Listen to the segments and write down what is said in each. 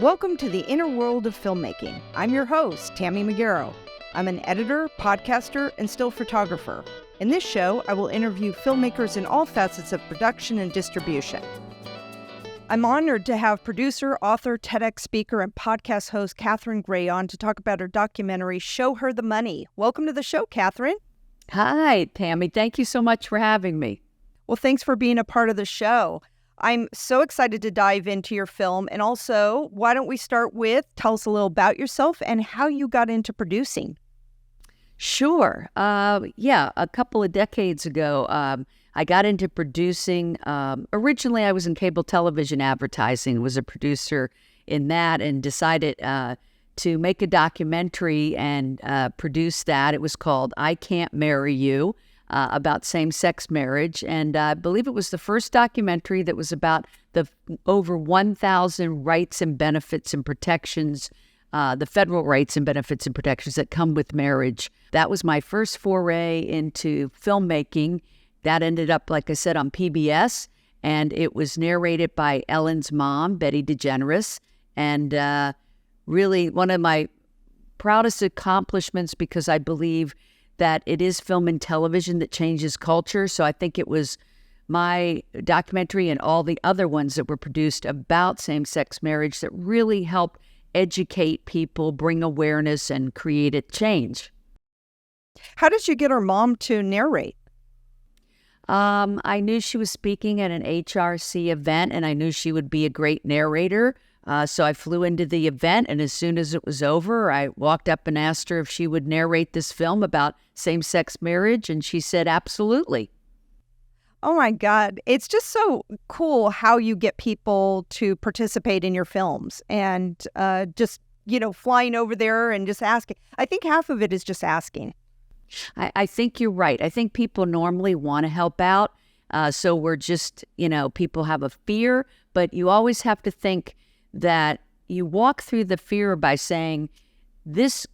Welcome to the inner world of filmmaking. I'm your host, Tammy Magaro. I'm an editor, podcaster, and still photographer. In this show, I will interview filmmakers in all facets of production and distribution. I'm honored to have producer, author, TEDx speaker, and podcast host Catherine Gray on to talk about her documentary, Show Her the Money. Welcome to the show, Catherine. Hi, Tammy. Thank you so much for having me. Well, thanks for being a part of the show. I'm so excited to dive into your film. And also, why don't we start with, tell us a little about yourself and how you got into producing. Sure. A couple of decades ago, I got into producing. Originally, I was in cable television advertising, was a producer in that, and decided to make a documentary and produce that. It was called I Can't Marry You, about same-sex marriage. And I believe it was the first documentary that was about the over 1,000 rights and benefits and protections, the federal rights and benefits and protections that come with marriage. That was my first foray into filmmaking. That ended up, like I said, on PBS, and it was narrated by Ellen's mom, Betty DeGeneres, and really one of my proudest accomplishments, because I believe that it is film and television that changes culture. So I think it was my documentary and all the other ones that were produced about same-sex marriage that really helped educate people, bring awareness, and create a change. How did you get her mom to narrate? I knew she was speaking at an HRC event, and I knew she would be a great narrator. So I flew into the event, and as soon as it was over, I walked up and asked her if she would narrate this film about same-sex marriage, and she said, absolutely. Oh my God. It's just so cool how you get people to participate in your films and flying over there and just asking. I think half of it is just asking. I think you're right. I think people normally want to help out. So we're just, people have a fear, but you always have to think that you walk through the fear by saying, this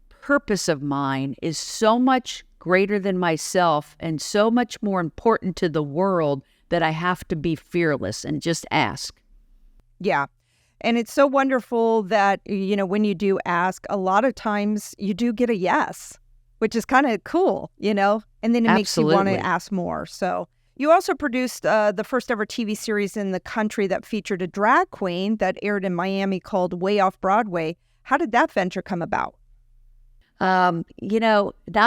purpose of mine is so much greater than myself and so much more important to the world that I have to be fearless and just ask. Yeah. And it's so wonderful that, when you do ask, a lot of times you do get a yes, which is kind of cool, and then it makes you want to ask more. So you also produced the first ever TV series in the country that featured a drag queen that aired in Miami called Way Off Broadway. How did that venture come about? Not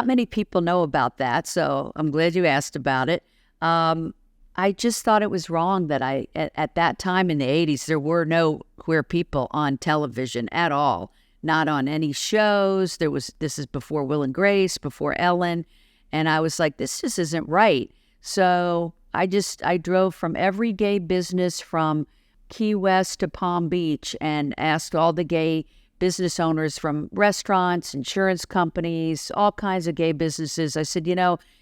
many people know about that, so I'm glad you asked about it. I just thought it was wrong that at that time in the 80s, there were no queer people on television at all, not on any shows. This is before Will and Grace, before Ellen, and I was like, this just isn't right. So I drove from every gay business from Key West to Palm Beach and asked all the gay business owners from restaurants, insurance companies, all kinds of gay businesses. I said,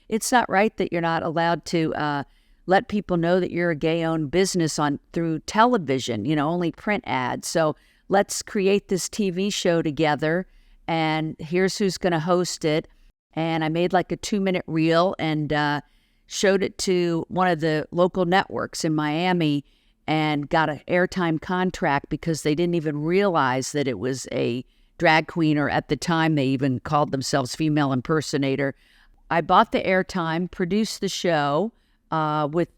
it's not right that you're not allowed to let people know that you're a gay-owned business through television, only print ads. So let's create this TV show together, and here's who's going to host it. And I made like a 2-minute reel and showed it to one of the local networks in Miami and got an airtime contract because they didn't even realize that it was a drag queen, or at the time they even called themselves female impersonator. I bought the airtime, produced the show with,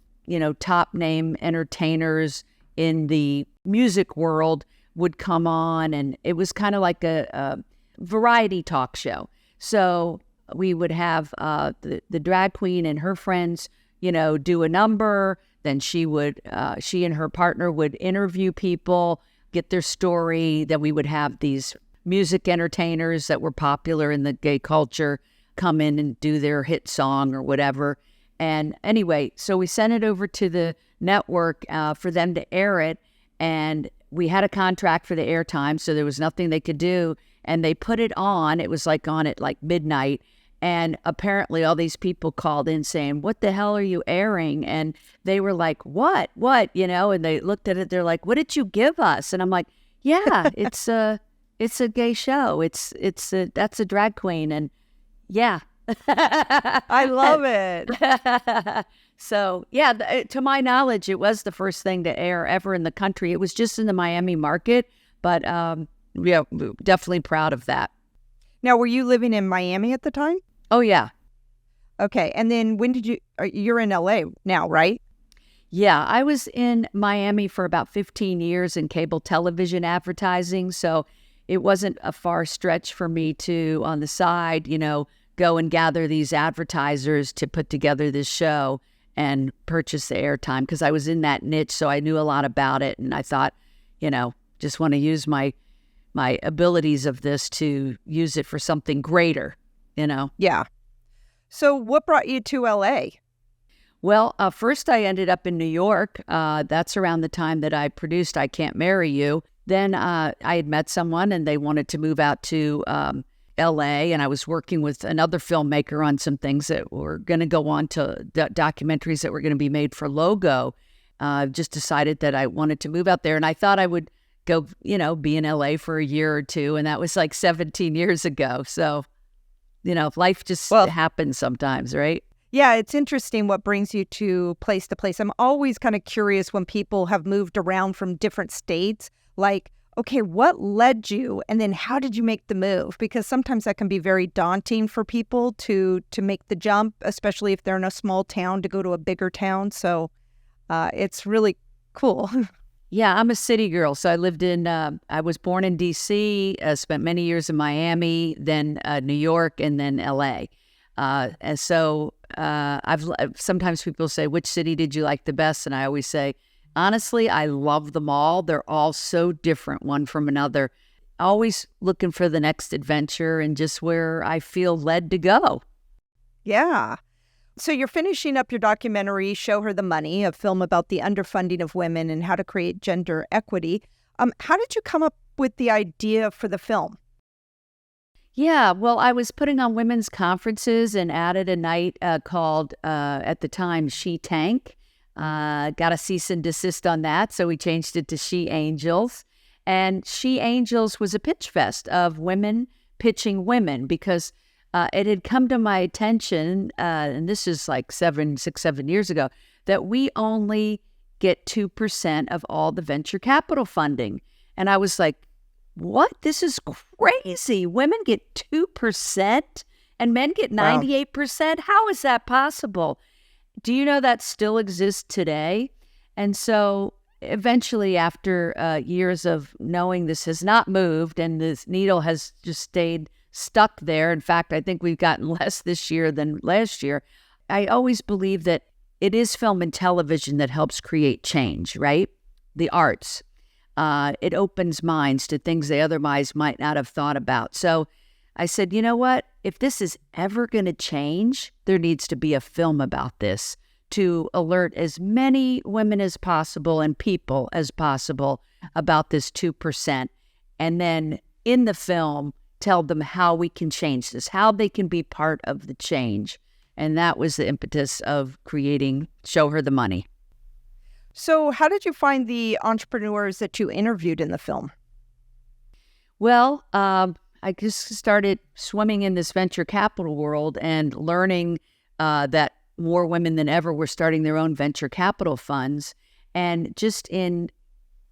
top name entertainers in the music world would come on, and it was kind of like a variety talk show. So we would have the drag queen and her friends, do a number. Then she and her partner would interview people, get their story. Then we would have these music entertainers that were popular in the gay culture come in and do their hit song or whatever. And anyway, so we sent it over to the network for them to air it. And we had a contract for the airtime, so there was nothing they could do. And they put it on. It was on at midnight. And apparently all these people called in saying, what the hell are you airing? And they were like, what, and they looked at it. They're like, what did you give us? And I'm like, yeah, it's a gay show. That's a drag queen. And yeah. I love it. So yeah, to my knowledge, it was the first thing to air ever in the country. It was just in the Miami market. But yeah, definitely proud of that. Now, were you living in Miami at the time? Oh, yeah. Okay. And then when did you're in LA now, right? Yeah, I was in Miami for about 15 years in cable television advertising. So it wasn't a far stretch for me to, on the side, go and gather these advertisers to put together this show and purchase the airtime, because I was in that niche. So I knew a lot about it. And I thought, just want to use my abilities of this to use it for something greater, Yeah. So what brought you to LA? Well, first I ended up in New York. That's around the time that I produced I Can't Marry You. Then I had met someone and they wanted to move out to LA, and I was working with another filmmaker on some things that were going to go on to documentaries that were going to be made for Logo. Just decided that I wanted to move out there, and I thought I would go, be in LA for a year or two, and that was like 17 years ago. So, life just happens sometimes, right? Yeah, it's interesting what brings you to place. I'm always kind of curious when people have moved around from different states, like, okay, what led you? And then how did you make the move? Because sometimes that can be very daunting for people to make the jump, especially if they're in a small town, to go to a bigger town. So it's really cool. Yeah, I'm a city girl. So I was born in D.C., spent many years in Miami, then New York, and then L.A. And so sometimes people say, which city did you like the best? And I always say, honestly, I love them all. They're all so different one from another. Always looking for the next adventure and just where I feel led to go. Yeah. So you're finishing up your documentary, Show Her the Money, a film about the underfunding of women and how to create gender equity. How did you come up with the idea for the film? Yeah, well, I was putting on women's conferences and added a night called, at the time, She Tank. Got a cease and desist on that, so we changed it to She Angels. And She Angels was a pitch fest of women pitching women, because it had come to my attention, and this is like 7 years ago, that we only get 2% of all the venture capital funding. And I was like, what? This is crazy. Women get 2% and men get 98%. Wow. How is that possible? Do you know that still exists today? And so eventually, after years of knowing this has not moved and this needle has just stayed stuck there. In fact, I think we've gotten less this year than last year. I always believe that it is film and television that helps create change, right? The arts. It opens minds to things they otherwise might not have thought about. So I said, you know what? If this is ever going to change, there needs to be a film about this to alert as many women as possible and people as possible about this 2%. And then in the film, tell them how we can change this, how they can be part of the change. And that was the impetus of creating Show Her the Money. So how did you find the entrepreneurs that you interviewed in the film? Well, I just started swimming in this venture capital world and learning that more women than ever were starting their own venture capital funds. And just in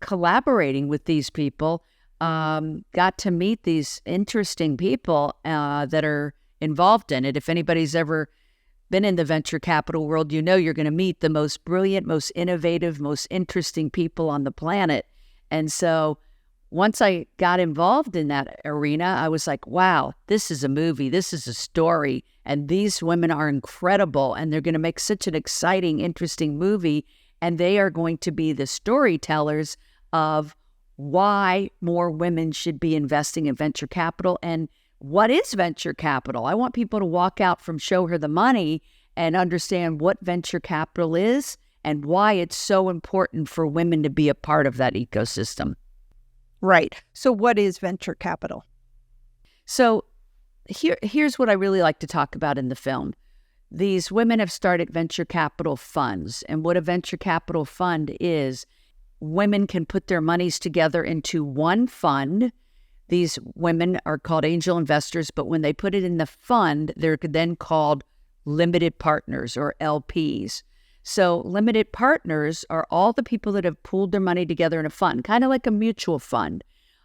collaborating with these people, got to meet these interesting people that are involved in it. If anybody's ever been in the venture capital world, you're going to meet the most brilliant, most innovative, most interesting people on the planet. And so once I got involved in that arena, I was like, wow, this is a movie, this is a story, and these women are incredible, and they're going to make such an exciting, interesting movie, and they are going to be the storytellers of why more women should be investing in venture capital and what is venture capital. I want people to walk out from Show Her the Money and understand what venture capital is and why it's so important for women to be a part of that ecosystem. Right. So what is venture capital? So here's what I really like to talk about in the film. These women have started venture capital funds. And what a venture capital fund is, women can put their monies together into one fund. These women are called angel investors, but when they put it in the fund, they're then called limited partners or LPs. So limited partners are all the people that have pooled their money together in a fund, kind of like a mutual fund.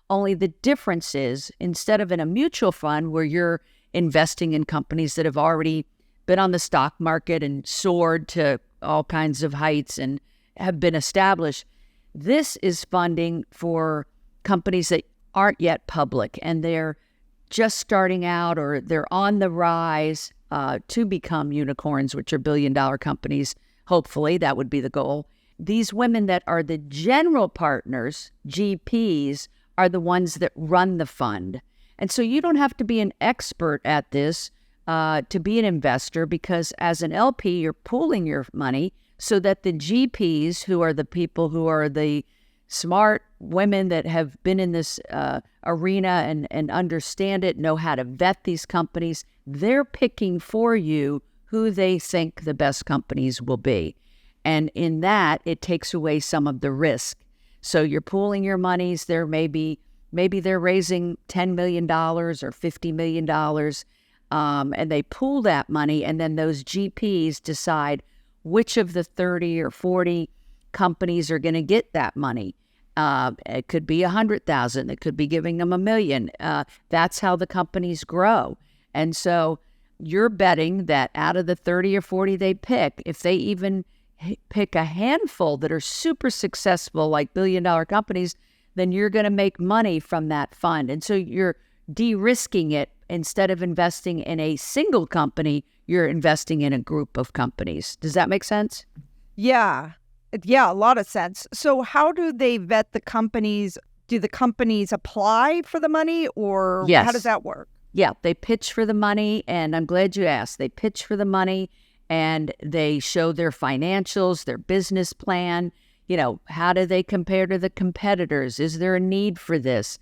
Only the difference is, instead of in a mutual fund where you're investing in companies that have already been on the stock market and soared to all kinds of heights and have been established, this is funding for companies that aren't yet public and they're just starting out or they're on the rise to become unicorns, which are billion-dollar companies. Hopefully, that would be the goal. These women that are the general partners, GPs, are the ones that run the fund. And so you don't have to be an expert at this to be an investor, because as an LP, you're pooling your money so that the GPs, who are the people who are the smart women that have been in this arena and understand it, know how to vet these companies, they're picking for you who they think the best companies will be. And in that, it takes away some of the risk. So you're pooling your monies. There maybe they're raising $10 million or $50 million, and they pool that money, and then those GPs decide which of the 30 or 40 companies are going to get that money. It could be 100,000. It could be giving them $1 million. That's how the companies grow. And so you're betting that out of the 30 or 40 they pick, if they even pick a handful that are super successful, like billion-dollar companies, then you're going to make money from that fund. And so you're de-risking it. Instead of investing in a single company, you're investing in a group of companies. Does that make sense? Yeah, a lot of sense. So how do they vet the companies? Do the companies apply for the money, or Yes. How does that work? Yeah, they pitch for the money, and I'm glad you asked. They pitch for the money, and they show their financials, their business plan. You know, how do they compare to the competitors? Is there a need for this?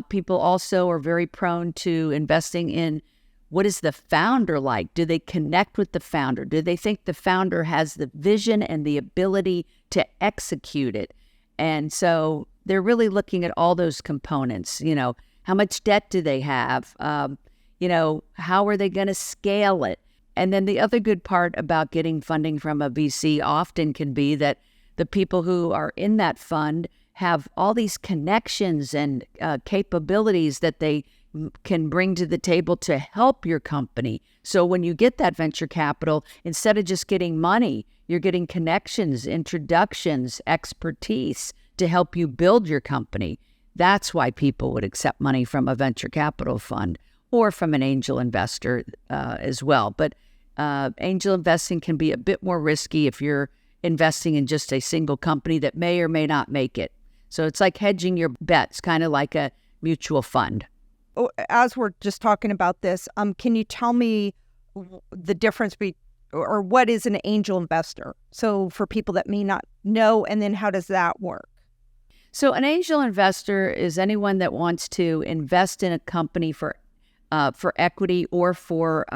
People also are very prone to investing in what is the founder like? Do they connect with the founder? Do they think the founder has the vision and the ability to execute it? And so they're really looking at all those components. You know, how much debt do they have? You know, how are they going to scale it? And then the other good part about getting funding from a VC often can be that the people who are in that fund have all these connections and capabilities that they can bring to the table to help your company. So when you get that venture capital, instead of just getting money, you're getting connections, introductions, expertise to help you build your company. That's why people would accept money from a venture capital fund or from an angel investor as well. But angel investing can be a bit more risky if you're investing in just a single company that may or may not make it. So it's like hedging your bets, kind of like a mutual fund. As we're just talking about this, can you tell me the difference or what is an angel investor? So for people that may not know, and then how does that work? So an angel investor is anyone that wants to invest in a company for equity, or for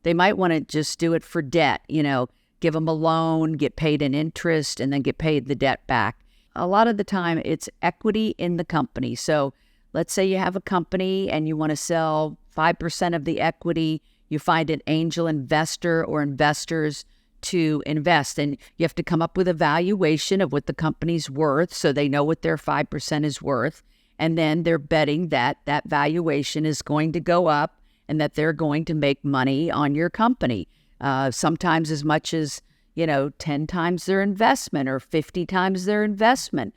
they might want to just do it for debt. You know, give them a loan, get paid an interest, and then get paid the debt back. A lot of the time, it's equity in the company. So let's say you have a company and you want to sell 5% of the equity. You find an angel investor or investors to invest, and you have to come up with a valuation of what the company's worth so they know what their 5% is worth. And then they're betting that that valuation is going to go up and that they're going to make money on your company. Sometimes as much as 10 times their investment or 50 times their investment.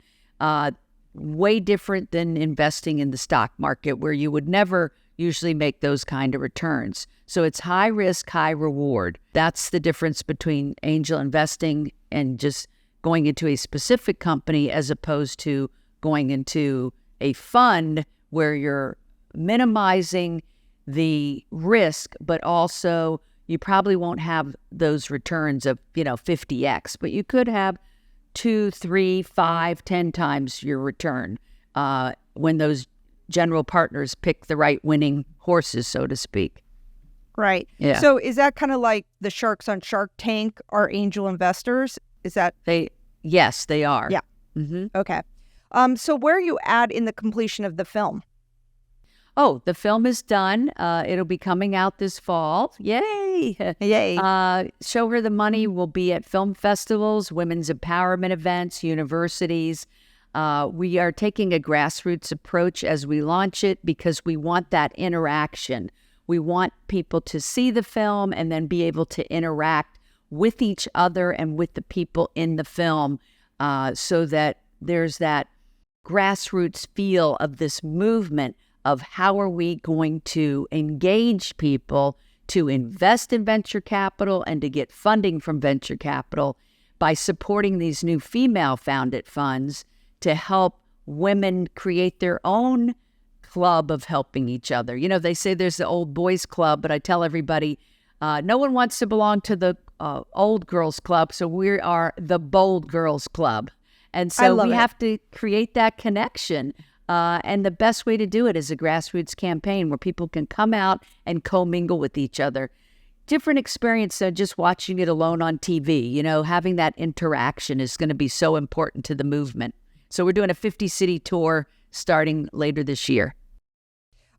Way different than investing in the stock market, where you would never usually make those kind of returns. So it's high risk, high reward. That's the difference between angel investing and just going into a specific company, as opposed to going into a fund where you're minimizing the risk, but also you probably won't have those returns of 50x, but you could have 2, 3, 5, 10 times your return when those general partners pick the right winning horses, so to speak. Right. Yeah. So is that kind of like the sharks on Shark Tank are angel investors? Is that? Yes, they are. Yeah. Mm-hmm. Okay. So where are you at in the completion of the film? Oh, the film is done. It'll be coming out this fall. Yay! Yay. Show Her the Money will be at film festivals, women's empowerment events, universities. We are taking a grassroots approach as we launch it because we want that interaction. We want people to see the film and then be able to interact with each other and with the people in the film, so that there's that grassroots feel of this movement of how are we going to engage people to invest in venture capital and to get funding from venture capital by supporting these new female-founded funds to help women create their own club of helping each other. You know, they say there's the old boys club, but I tell everybody, no one wants to belong to the old girls club, so we are the bold girls club. And so we have to create that connection. And the best way to do it is a grassroots campaign where people can come out and commingle with each other. Different experience than just watching it alone on TV. You know, having that interaction is going to be so important to the movement. So we're doing a 50-city tour starting later this year.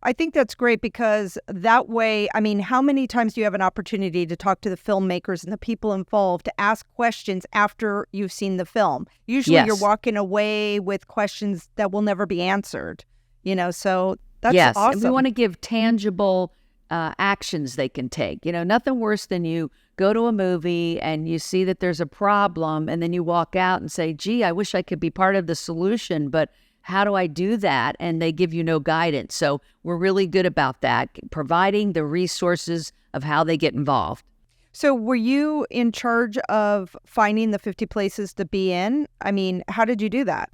I think that's great because that way, I mean, how many times do you have an opportunity to talk to the filmmakers and the people involved to ask questions after you've seen the film? Usually you're walking away with questions that will never be answered, you know, so that's awesome. And we want to give tangible actions they can take. You know, nothing worse than you go to a movie and you see that there's a problem and then you walk out and say, gee, I wish I could be part of the solution, but how do I do that? And they give you no guidance. So we're really good about that, providing the resources of how they get involved. So were you in charge of finding the 50 places to be in? I mean, how did you do that?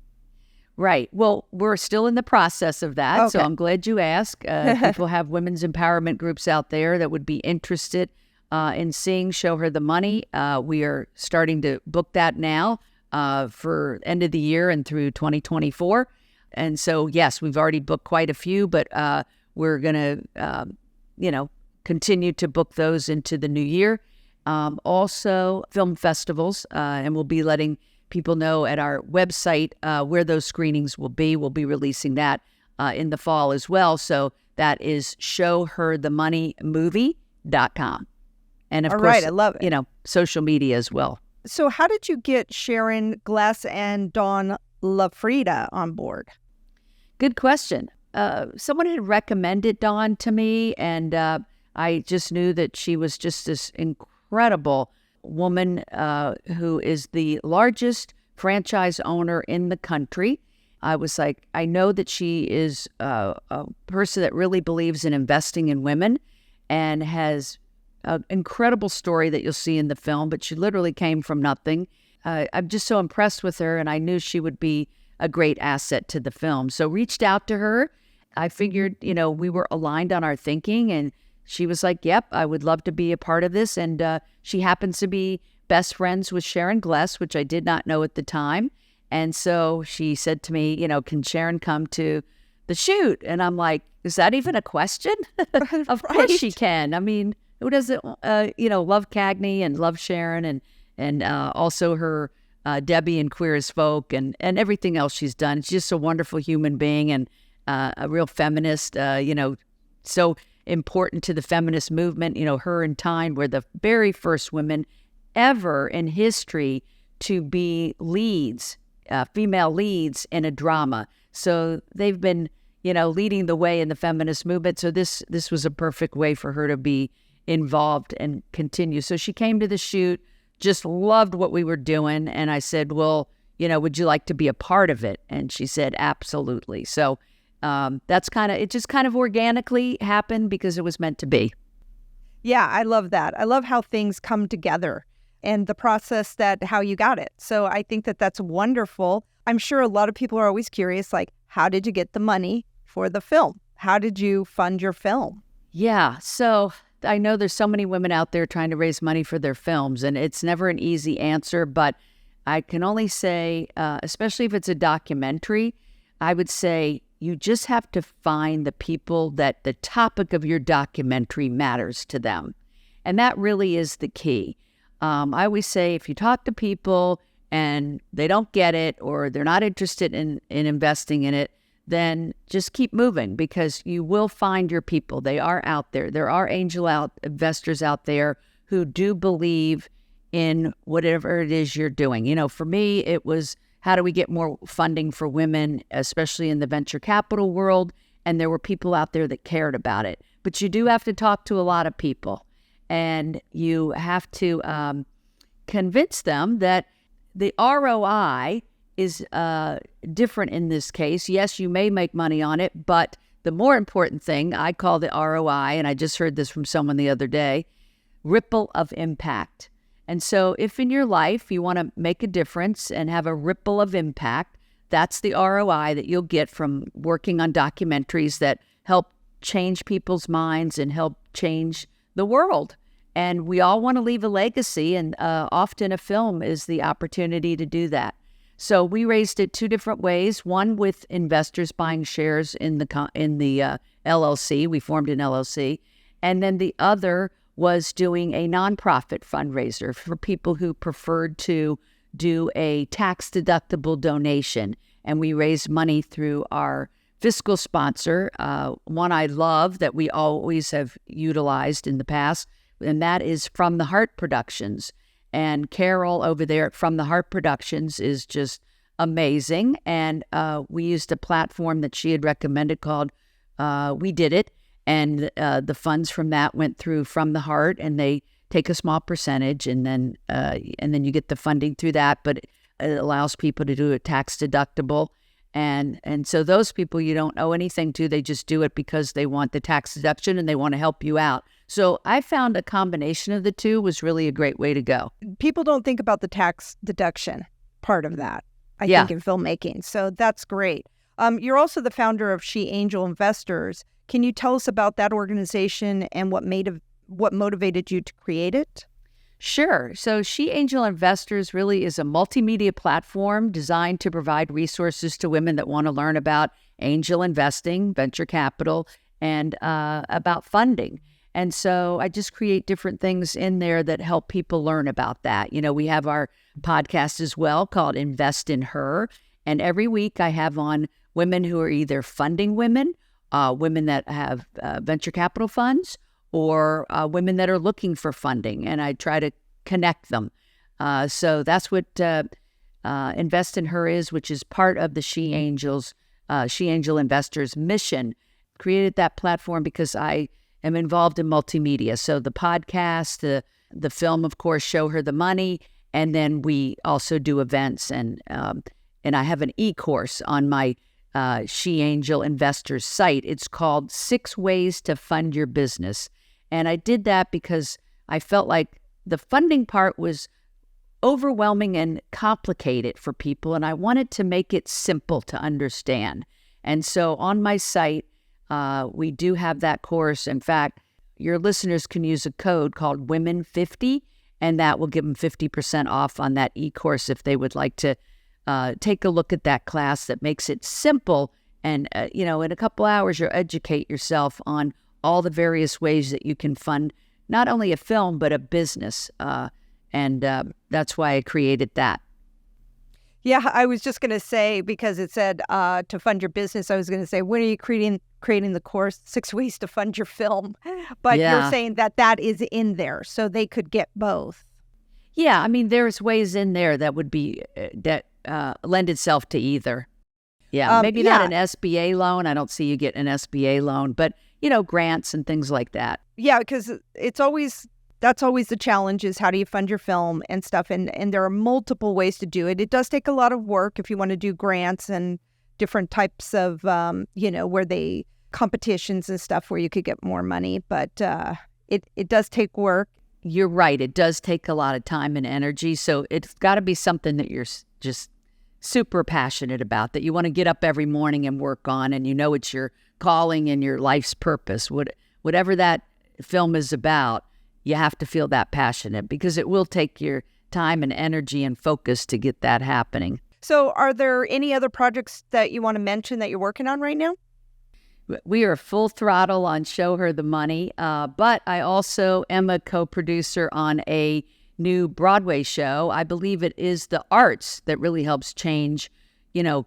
Right. Well, we're still in the process of that. Okay. So I'm glad you asked. People have women's empowerment groups out there that would be interested in seeing Show Her the Money. We are starting to book that now for end of the year and through 2024. And so, yes, we've already booked quite a few, but we're going to, continue to book those into the new year. Also, film festivals, and we'll be letting people know at our website where those screenings will be. We'll be releasing that in the fall as well. So that is showherthemoneymovie.com. And of course, right, I love it. Social media as well. So how did you get Sharon Gless and Dawn LaFrida on board? Good question. Someone had recommended Dawn to me, and I just knew that she was just this incredible woman who is the largest franchise owner in the country. I was like, I know that she is a person that really believes in investing in women and has an incredible story that you'll see in the film, but she literally came from nothing. I'm just so impressed with her, and I knew she would be a great asset to the film. So reached out to her. I figured, we were aligned on our thinking, and she was like, yep, I would love to be a part of this. And she happens to be best friends with Sharon Gless, which I did not know at the time. And so she said to me, can Sharon come to the shoot? And I'm like, is that even a question? Of course she can. I mean, who doesn't, love Cagney and love Sharon and also her Debbie and Queer as Folk and everything else she's done. She's just a wonderful human being and a real feminist, so important to the feminist movement. Her and Tyne were the very first women ever in history to be leads, female leads in a drama. So they've been, leading the way in the feminist movement. So this was a perfect way for her to be involved and continue. So she came to the shoot, just loved what we were doing. And I said, well, would you like to be a part of it? And she said, absolutely. So it just kind of organically happened because it was meant to be. Yeah, I love that. I love how things come together and the process how you got it. So I think that's wonderful. I'm sure a lot of people are always curious, like, how did you get the money for the film? How did you fund your film? Yeah, so I know there's so many women out there trying to raise money for their films, and it's never an easy answer, but I can only say, especially if it's a documentary, I would say you just have to find the people that the topic of your documentary matters to them. And that really is the key. I always say if you talk to people and they don't get it or they're not interested in investing in it, then just keep moving because you will find your people. They are out there. There are angel investors out there who do believe in whatever it is you're doing. For me, it was how do we get more funding for women, especially in the venture capital world? And there were people out there that cared about it. But you do have to talk to a lot of people, and you have to convince them that the ROI is different in this case. Yes, you may make money on it, but the more important thing, I call the ROI, and I just heard this from someone the other day, ripple of impact. And so if in your life you want to make a difference and have a ripple of impact, that's the ROI that you'll get from working on documentaries that help change people's minds and help change the world. And we all want to leave a legacy, and often a film is the opportunity to do that. So we raised it two different ways. One with investors buying shares in the LLC. We formed an LLC. And then the other was doing a nonprofit fundraiser for people who preferred to do a tax-deductible donation. And we raised money through our fiscal sponsor, one I love that we always have utilized in the past, and that is From the Heart Productions. And Carol over there at From the Heart Productions is just amazing. And we used a platform that she had recommended called We Did It. And the funds from that went through From the Heart, and they take a small percentage, and then you get the funding through that. But it allows people to do it tax deductible. And so those people you don't owe anything to. They just do it because they want the tax deduction and they want to help you out. So I found a combination of the two was really a great way to go. People don't think about the tax deduction part of that, I think, in filmmaking. So that's great. You're also the founder of She Angel Investors. Can you tell us about that organization and what motivated you to create it? Sure. So She Angel Investors really is a multimedia platform designed to provide resources to women that want to learn about angel investing, venture capital, and about funding. And so I just create different things in there that help people learn about that. You know, we have our podcast as well called Invest in Her. And every week I have on women who are either funding women, women that have venture capital funds, or women that are looking for funding. And I try to connect them. So that's what Invest in Her is, which is part of the She Angel Investors mission. Created that platform because I am involved in multimedia. So the podcast, the film, of course, Show Her the Money, and then we also do events. And I have an e-course on my She Angel Investors site. It's called 6 Ways to Fund Your Business. And I did that because I felt like the funding part was overwhelming and complicated for people, and I wanted to make it simple to understand. And so on my site, we do have that course. In fact, your listeners can use a code called Women50, and that will give them 50% off on that e-course if they would like to take a look at that class that makes it simple. And, in a couple hours, you'll educate yourself on all the various ways that you can fund not only a film, but a business. And that's why I created that. Yeah, I was just going to say, because it said to fund your business, I was going to say, when are you creating the course, 6 Ways to Fund Your Film? But you're saying that is in there, so they could get both. Yeah, I mean, there's ways in there that would be, that lend itself to either. Yeah, maybe not an SBA loan. I don't see you get an SBA loan, but, grants and things like that. Yeah, because that's always the challenge, is how do you fund your film and stuff. And there are multiple ways to do it. It does take a lot of work if you want to do grants and different types of, competitions and stuff where you could get more money. But it does take work. You're right. It does take a lot of time and energy. So it's got to be something that you're just super passionate about, that you want to get up every morning and work on, and it's your calling and your life's purpose. Whatever that film is about, you have to feel that passionate, because it will take your time and energy and focus to get that happening. So are there any other projects that you want to mention that you're working on right now? We are full throttle on Show Her the Money, but I also am a co-producer on a new Broadway show. I believe it is the arts that really helps change,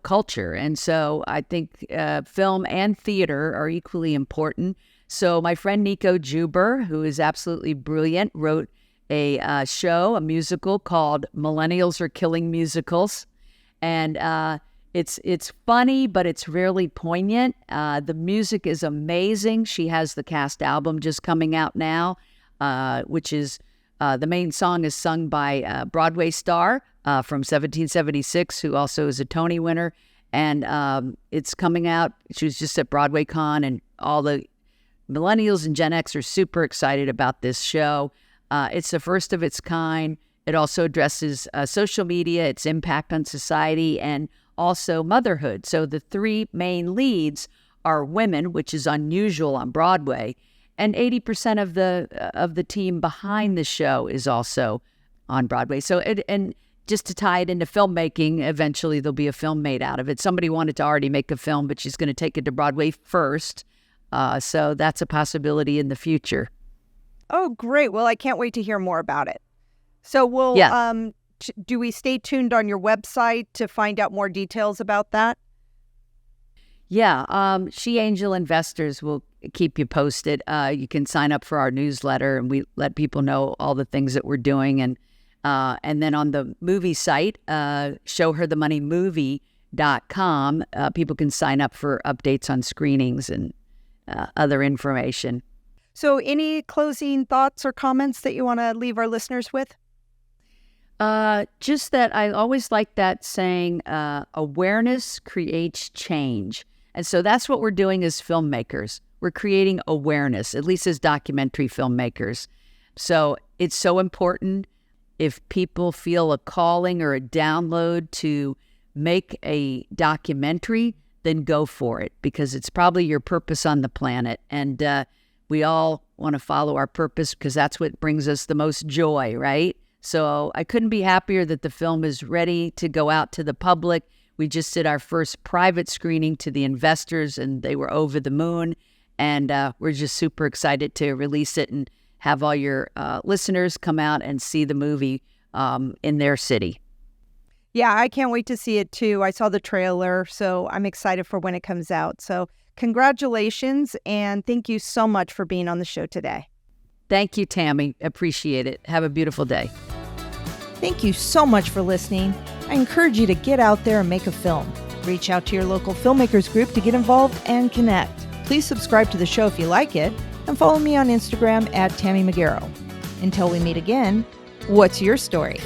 culture. And so I think film and theater are equally important. So my friend Nico Juber, who is absolutely brilliant, wrote a show, a musical called Millennials Are Killing Musicals. And it's funny, but it's really poignant. The music is amazing. She has the cast album just coming out now, which is the main song is sung by a Broadway star from 1776, who also is a Tony winner. And it's coming out. She was just at Broadway Con, and all the millennials and Gen X are super excited about this show. It's the first of its kind. It also addresses social media, its impact on society, and also motherhood. So the three main leads are women, which is unusual on Broadway, and 80% of the team behind the show is also on Broadway. So and just to tie it into filmmaking, eventually there'll be a film made out of it. Somebody wanted to already make a film, but she's going to take it to Broadway first. So that's a possibility in the future. Oh, great. Well, I can't wait to hear more about it. So do we stay tuned on your website to find out more details about that? Yeah, She Angel Investors will keep you posted. You can sign up for our newsletter, and we let people know all the things that we're doing. And then on the movie site, showherthemoneymovie.com, people can sign up for updates on screenings and other information. So any closing thoughts or comments that you want to leave our listeners with? Just that I always like that saying, awareness creates change. And so that's what we're doing as filmmakers. We're creating awareness, at least as documentary filmmakers. So it's so important if people feel a calling or a download to make a documentary, then go for it, because it's probably your purpose on the planet. And we all want to follow our purpose because that's what brings us the most joy, right? So I couldn't be happier that the film is ready to go out to the public. We just did our first private screening to the investors, and they were over the moon. And we're just super excited to release it and have all your listeners come out and see the movie in their city. Yeah, I can't wait to see it too. I saw the trailer, so I'm excited for when it comes out. So congratulations, and thank you so much for being on the show today. Thank you, Tammy. Appreciate it. Have a beautiful day. Thank you so much for listening. I encourage you to get out there and make a film. Reach out to your local filmmakers group to get involved and connect. Please subscribe to the show if you like it, and follow me on Instagram @Tammy Magaro. Until we meet again, what's your story?